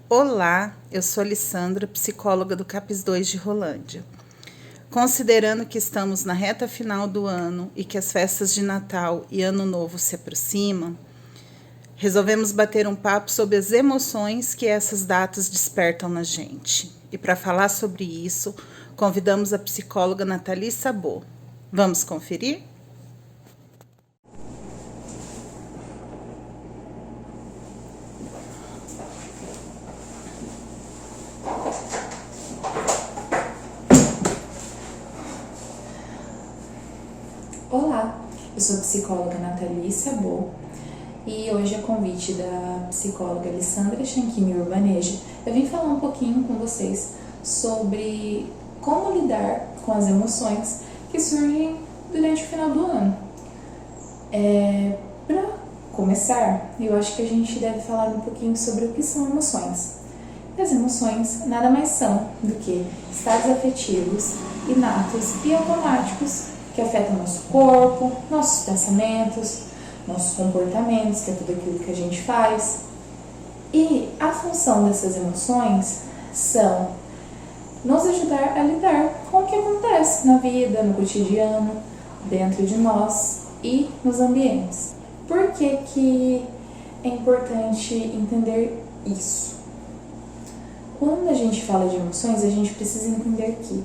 Olá, eu sou Alessandra, psicóloga do CAPES 2 de Rolândia. Considerando que estamos na reta final do ano e que as festas de Natal e Ano Novo se aproximam, resolvemos bater um papo sobre as emoções que essas datas despertam na gente. E para falar sobre isso, convidamos a psicóloga Nathalie Sabot. Vamos conferir? Olá, eu sou a psicóloga Nathalie Sabot e hoje, a convite da psicóloga Alessandra Chanchini Urbaneja, eu vim falar um pouquinho com vocês sobre como lidar com as emoções que surgem durante o final do ano. Para começar, eu acho que a gente deve falar um pouquinho sobre o que são emoções. E as emoções nada mais são do que estados afetivos, inatos e automáticos que afetam nosso corpo, nossos pensamentos, nossos comportamentos, que é tudo aquilo que a gente faz. E a função dessas emoções são nos ajudar a lidar com o que acontece na vida, no cotidiano, dentro de nós e nos ambientes. Por que é importante entender isso? Quando a gente fala de emoções, a gente precisa entender que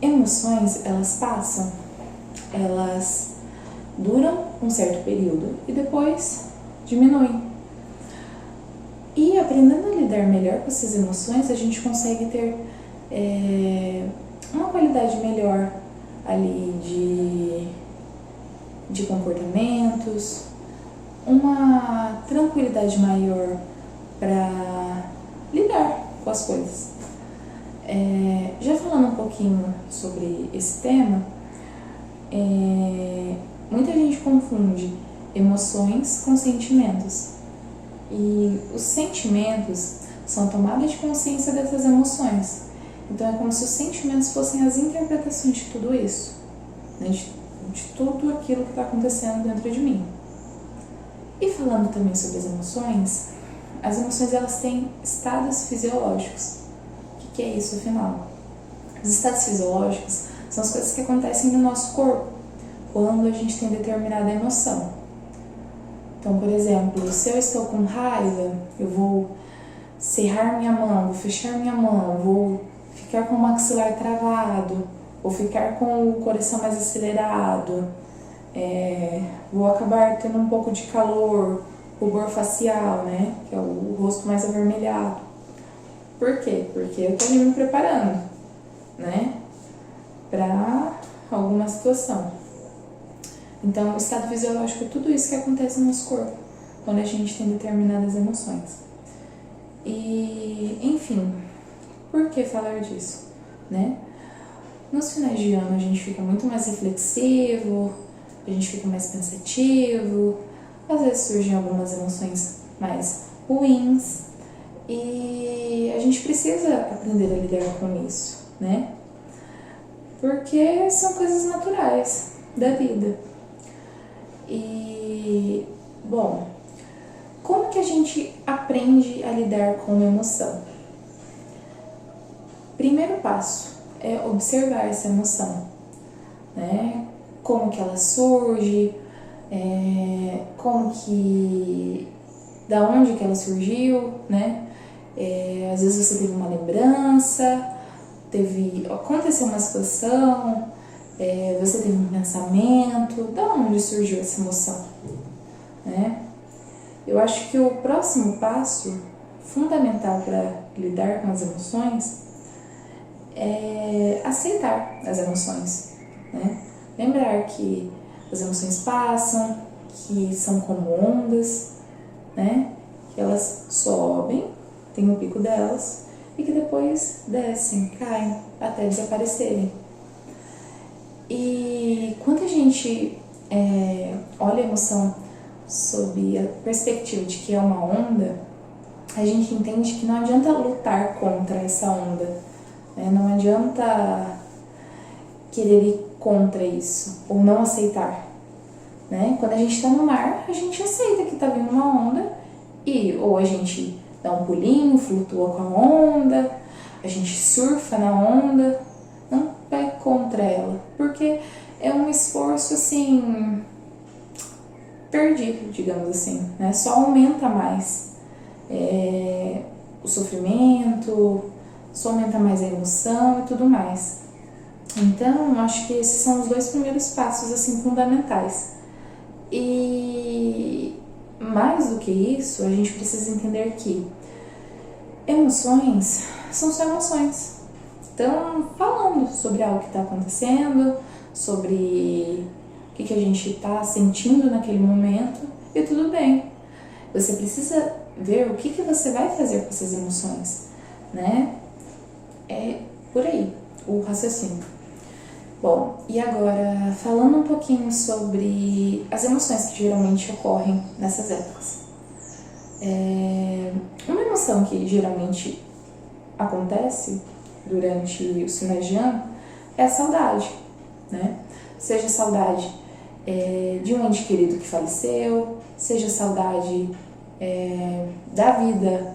emoções, elas passam, elas duram um certo período e depois diminuem. E aprendendo a lidar melhor com essas emoções, a gente consegue ter uma qualidade melhor ali de comportamentos, uma tranquilidade maior para lidar com as coisas. Já falando um pouquinho sobre esse tema, muita gente confunde emoções com sentimentos. E os sentimentos são a tomada de consciência dessas emoções. Então é como se os sentimentos fossem as interpretações de tudo isso, né? de tudo aquilo que está acontecendo dentro de mim. E falando também sobre as emoções elas têm estados fisiológicos. O que é isso, afinal? Os estados fisiológicos são as coisas que acontecem no nosso corpo quando a gente tem determinada emoção. Então, por exemplo, se eu estou com raiva, eu vou cerrar minha mão, vou fechar minha mão, vou ficar com o maxilar travado, vou ficar com o coração mais acelerado, vou acabar tendo um pouco de calor, rubor facial, né, que é o rosto mais avermelhado. Por quê? Porque eu estou me preparando, né, para alguma situação. Então, o estado fisiológico é tudo isso que acontece no nosso corpo quando a gente tem determinadas emoções. E, enfim, por que falar disso, né? Nos finais de ano a gente fica muito mais reflexivo, a gente fica mais pensativo, às vezes surgem algumas emoções mais ruins e a gente precisa aprender a lidar com isso, né? Porque são coisas naturais da vida. E, bom, como que a gente aprende a lidar com uma emoção? Primeiro passo é observar essa emoção, né? Como que ela surge, da onde que ela surgiu, né? Às vezes você teve uma lembrança, aconteceu uma situação, você teve um pensamento, da onde surgiu essa emoção, né? Eu acho que o próximo passo fundamental para lidar com as emoções é aceitar as emoções, né? Lembrar que as emoções passam, que são como ondas, né? Que elas sobem, tem o pico delas, e que depois descem, caem, até desaparecerem. E quando a gente olha a emoção sob a perspectiva de que é uma onda, a gente entende que não adianta lutar contra essa onda, né? Não adianta querer ir contra isso, ou não aceitar, né? Quando a gente está no mar, a gente aceita que está vindo uma onda e ou a gente dá um pulinho, flutua com a onda, a gente surfa na onda, não vai contra ela, porque é um esforço assim perdido, digamos assim, né? Só aumenta mais o sofrimento, só aumenta mais a emoção e tudo mais. Então, acho que esses são os 2 primeiros passos assim fundamentais. E mais do que isso, a gente precisa entender que emoções são só emoções. Então, falando sobre algo que está acontecendo, sobre o que a gente está sentindo naquele momento, e tudo bem. Você precisa ver o que você vai fazer com essas emoções, né? É por aí o raciocínio. Bom, e agora falando um pouquinho sobre as emoções que geralmente ocorrem nessas épocas. Uma emoção que geralmente acontece durante os finais de ano é a saudade, né? Seja saudade de um ente querido que faleceu, seja saudade da vida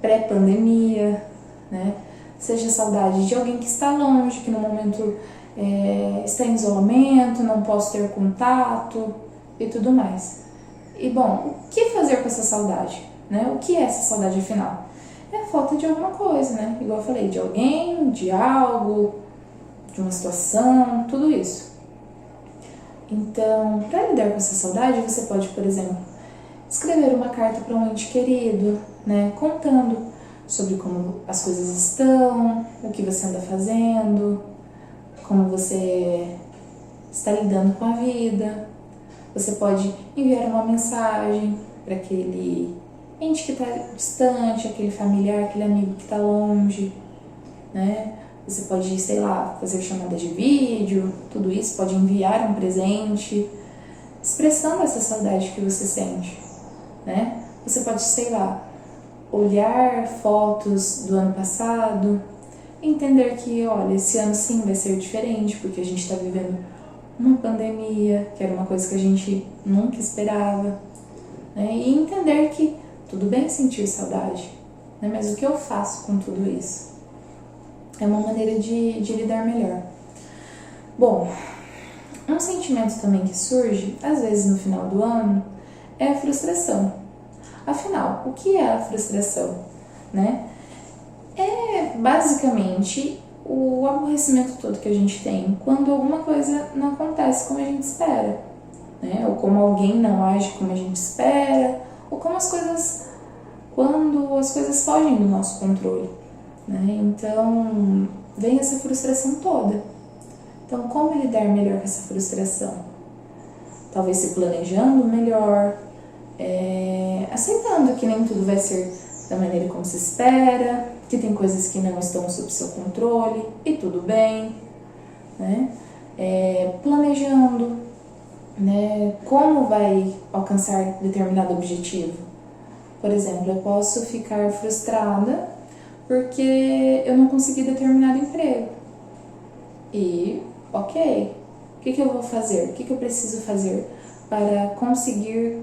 pré-pandemia, né? Seja saudade de alguém que está longe, que no momento está em isolamento, não posso ter contato e tudo mais. E bom, o que fazer com essa saudade, né? O que é essa saudade afinal? É a falta de alguma coisa, né? Igual eu falei, de alguém, de algo, de uma situação, tudo isso. Então, para lidar com essa saudade, você pode, por exemplo, escrever uma carta para um ente querido, né? Contando sobre como as coisas estão, o que você anda fazendo, como você está lidando com a vida. Você pode enviar uma mensagem para aquele ente que está distante, aquele familiar, aquele amigo que está longe, né? Você pode, sei lá, fazer chamada de vídeo, tudo isso, pode enviar um presente, expressando essa saudade que você sente, né? Você pode, sei lá, olhar fotos do ano passado, entender que, olha, esse ano sim vai ser diferente, porque a gente está vivendo uma pandemia, que era uma coisa que a gente nunca esperava, né? E entender que tudo bem sentir saudade, né? Mas o que eu faço com tudo isso? É uma maneira de lidar melhor. Bom, um sentimento também que surge, às vezes no final do ano, é a frustração. Afinal, o que é a frustração, né? É basicamente o aborrecimento todo que a gente tem quando alguma coisa não acontece como a gente espera, né? Ou como alguém não age como a gente espera, ou como quando as coisas fogem do nosso controle, né? Então, vem essa frustração toda. Então, como lidar melhor com essa frustração? Talvez se planejando melhor, aceitando que nem tudo vai ser da maneira como se espera, que tem coisas que não estão sob seu controle, e tudo bem, né? Planejando, né, como vai alcançar determinado objetivo. Por exemplo, eu posso ficar frustrada porque eu não consegui determinado emprego. E, ok, o que eu vou fazer? O que eu preciso fazer para conseguir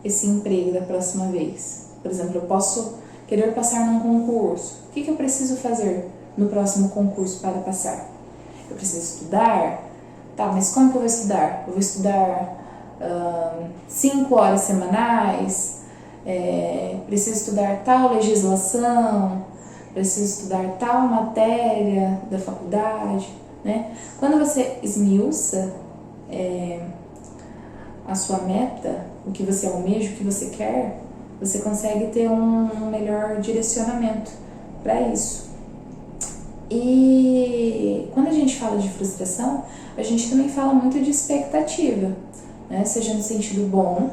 esse emprego da próxima vez? Por exemplo, eu posso querer passar num concurso. O que eu preciso fazer no próximo concurso para passar? Eu preciso estudar? Tá, mas como que eu vou estudar? Eu vou estudar 5 horas semanais? Preciso estudar tal legislação? Preciso estudar tal matéria da faculdade, né? Quando você esmiuça a sua meta, o que você almeja, o que você quer, você consegue ter um melhor direcionamento para isso. E quando a gente fala de frustração, a gente também fala muito de expectativa, né? Seja no sentido bom,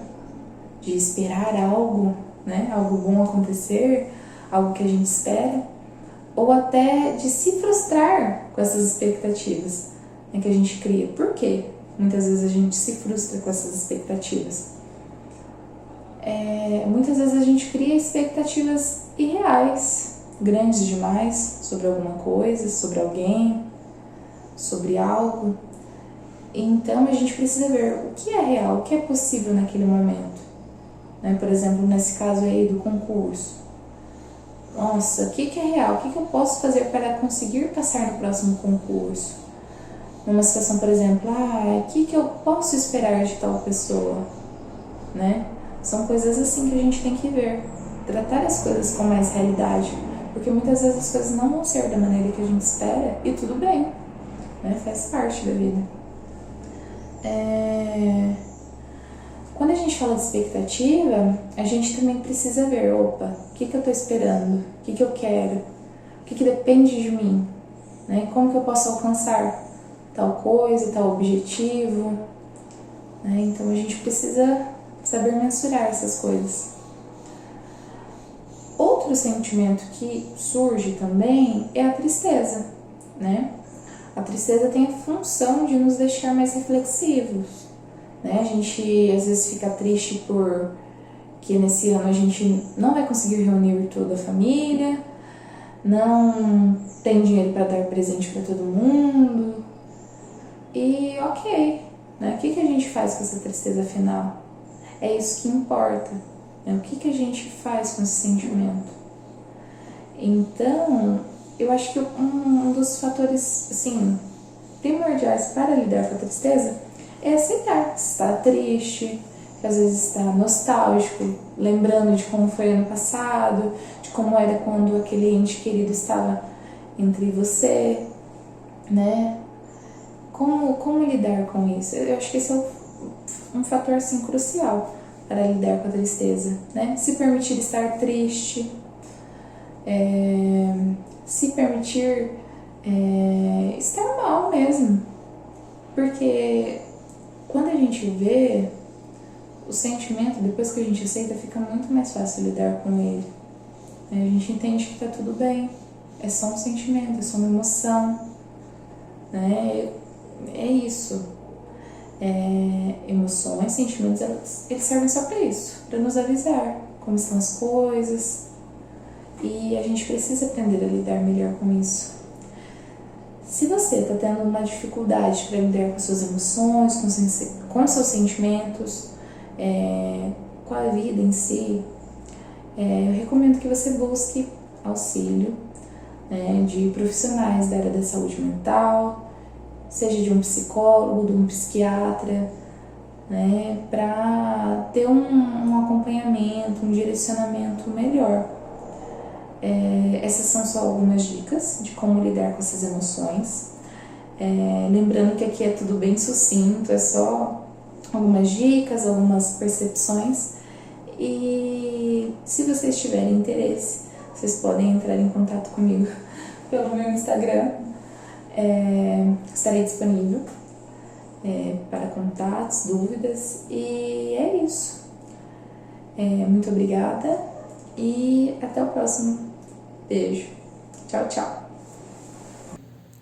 de esperar algo, né? Algo bom acontecer, algo que a gente espera, ou até de se frustrar com essas expectativas, né, que a gente cria. Por quê? Muitas vezes a gente se frustra com essas expectativas. Muitas vezes a gente cria expectativas irreais, grandes demais, sobre alguma coisa, sobre alguém, sobre algo. Então a gente precisa ver o que é real, o que é possível naquele momento, né? Por exemplo, nesse caso aí do concurso. Nossa, o que é real? O que eu posso fazer para conseguir passar no próximo concurso? Numa situação, por exemplo, o que eu posso esperar de tal pessoa? Né? São coisas assim que a gente tem que ver. Tratar as coisas com mais realidade. Porque muitas vezes as coisas não vão ser da maneira que a gente espera e tudo bem. Né? Faz parte da vida. Quando a gente fala de expectativa, a gente também precisa ver, opa, o que eu estou esperando? O que eu quero? O que depende de mim? Né? Como que eu posso alcançar tal coisa, tal objetivo? Né? Então a gente precisa saber mensurar essas coisas. Outro sentimento que surge também é a tristeza, né? A tristeza tem a função de nos deixar mais reflexivos, né? A gente às vezes fica triste porque nesse ano a gente não vai conseguir reunir toda a família, não tem dinheiro para dar presente para todo mundo. E ok, né? O que a gente faz com essa tristeza afinal? É isso que importa, né? O que a gente faz com esse sentimento? Então, eu acho que um dos fatores, assim, primordiais para lidar com a tristeza é aceitar que está triste, que às vezes está nostálgico, lembrando de como foi ano passado, de como era quando aquele ente querido estava entre você, né? Como lidar com isso? Eu acho que esse é um fator, assim, crucial para lidar com a tristeza, né? Se permitir estar triste, se permitir estar mal mesmo, porque quando a gente vê o sentimento, depois que a gente aceita, fica muito mais fácil lidar com ele. A gente entende que tá tudo bem, é só um sentimento, é só uma emoção, né? É isso. Emoções, sentimentos, eles servem só para isso, para nos avisar como estão as coisas, e a gente precisa aprender a lidar melhor com isso. Se você está tendo uma dificuldade para lidar com suas emoções, com seus sentimentos, com a vida em si, eu recomendo que você busque auxílio, né, de profissionais da área da saúde mental, seja de um psicólogo, de um psiquiatra, né, para ter um acompanhamento, um direcionamento melhor. Essas são só algumas dicas de como lidar com essas emoções. Lembrando que aqui é tudo bem sucinto, é só algumas dicas, algumas percepções. E se vocês tiverem interesse, vocês podem entrar em contato comigo pelo meu Instagram. Estarei disponível para contatos, dúvidas, e é isso. Muito obrigada e até o próximo. Beijo. Tchau, tchau.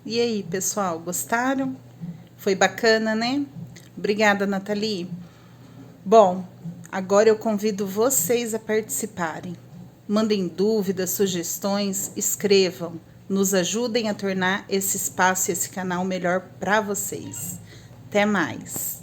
E aí, pessoal, gostaram? Foi bacana, né? Obrigada, Nathalie. Bom, agora eu convido vocês a participarem. Mandem dúvidas, sugestões, escrevam. Nos ajudem a tornar esse espaço e esse canal melhor para vocês. Até mais!